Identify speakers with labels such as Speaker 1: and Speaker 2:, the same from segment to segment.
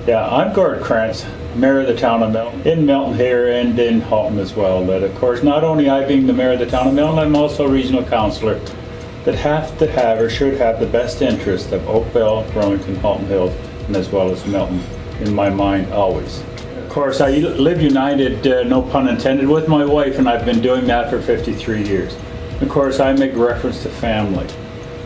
Speaker 1: Yeah, I'm Gord Krantz, Mayor of the town of Milton, in Milton here and in Halton as well. But of course, not only I being the Mayor of the town of Milton, I'm also a regional councillor that have to have or should have the best interest of Oakville, Burlington, Halton Hills, and as well as Milton in my mind always. Of course, I live united, no pun intended, with my wife, and I've been doing that for 53 years. Of course, I make reference to family.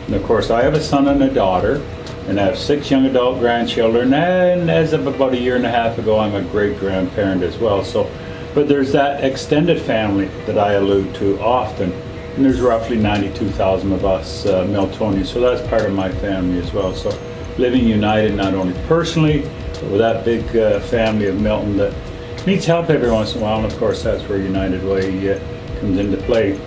Speaker 1: And of course, I have a son and a daughter, and I have 6 young adult grandchildren, and as of about a year and a half ago, I'm a great-grandparent as well. But there's that extended family that I allude to often, and there's roughly 92,000 of us Miltonians, so that's part of my family as well. So living united, not only personally, but with that big family of Milton that needs help every once in a while, and of course that's where United Way comes into play.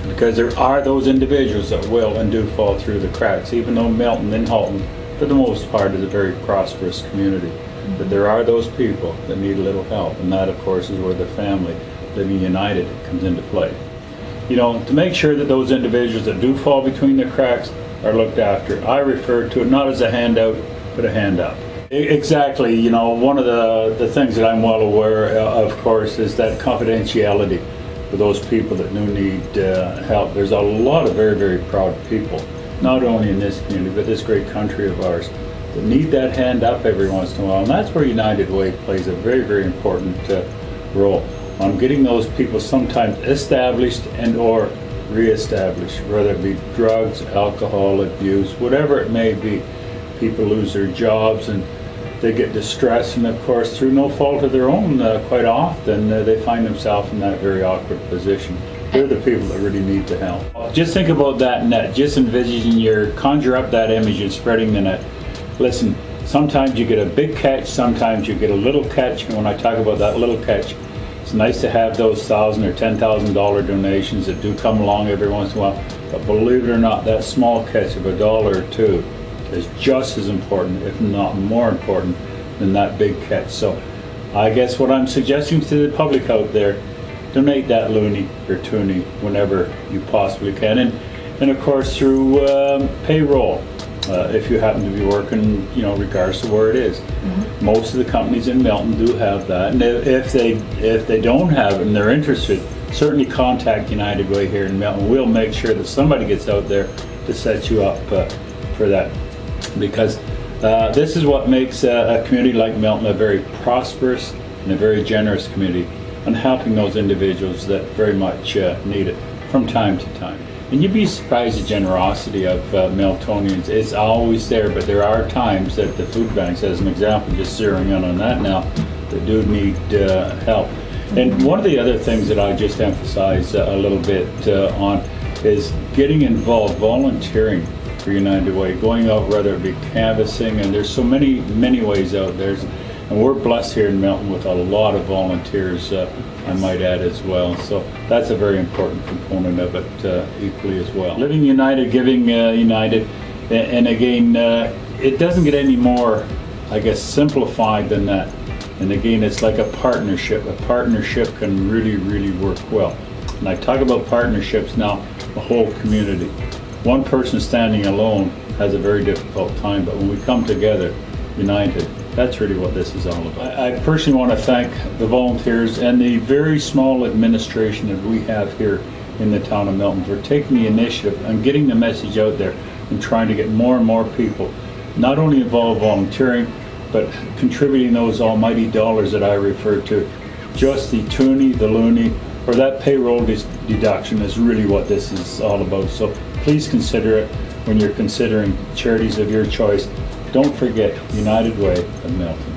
Speaker 1: Because there are those individuals that will and do fall through the cracks, even though Milton and Halton, for the most part, is a very prosperous community. But there are those people that need a little help, and that, of course, is where the family, living united, comes into play. You know, to make sure that those individuals that do fall between the cracks are looked after, I refer to it not as a handout, but a hand up. Exactly. You know, one of the things that I'm well aware of course, is that confidentiality. For those people that do need help. There's a lot of very, very proud people, not only in this community, but this great country of ours, that need that hand up every once in a while. And that's where United Way plays a very, very important role on getting those people sometimes established and or re-established, whether it be drugs, alcohol abuse, whatever it may be. People lose their jobs and they get distressed, and of course through no fault of their own, quite often they find themselves in that very awkward position. They're the people that really need the help. Just think about that net, just envisioning conjure up that image and spreading the net. Listen, sometimes you get a big catch, sometimes you get a little catch, and when I talk about that little catch, it's nice to have those $1,000 or $10,000 donations that do come along every once in a while, but believe it or not, that small catch of $1 or $2 is just as important, if not more important, than that big catch. So I guess what I'm suggesting to the public out there, donate that loony or toonie whenever you possibly can, and of course through payroll if you happen to be working, you know, regardless of where it is. Mm-hmm. Most of the companies in Milton do have that, and if they don't have it and they're interested, certainly contact United Way here in Milton. We'll make sure that somebody gets out there to set you up for that. Because this is what makes a community like Milton a very prosperous and a very generous community, and helping those individuals that very much need it from time to time. And you'd be surprised the generosity of Miltonians. It's always there, but there are times that the food banks, as an example, just zeroing in on that now, that do need help. And one of the other things that I just emphasize a little bit on is getting involved, volunteering for United Way, going out, whether it be canvassing, and there's so many ways out there, and we're blessed here in Milton with a lot of volunteers, I might add as well. So that's a very important component of it equally as well. Living united, giving united, and again, it doesn't get any more, I guess, simplified than that. And again, it's like a partnership. A partnership can really, really work well. And I talk about partnerships now, the whole community. One person standing alone has a very difficult time, but when we come together, united, that's really what this is all about. I personally want to thank the volunteers and the very small administration that we have here in the town of Milton for taking the initiative and getting the message out there and trying to get more and more people not only involved volunteering, but contributing those almighty dollars that I refer to. Just the toonie, the loony, or that payroll deduction is really what this is all about. So please consider it when you're considering charities of your choice. Don't forget United Way of Milton.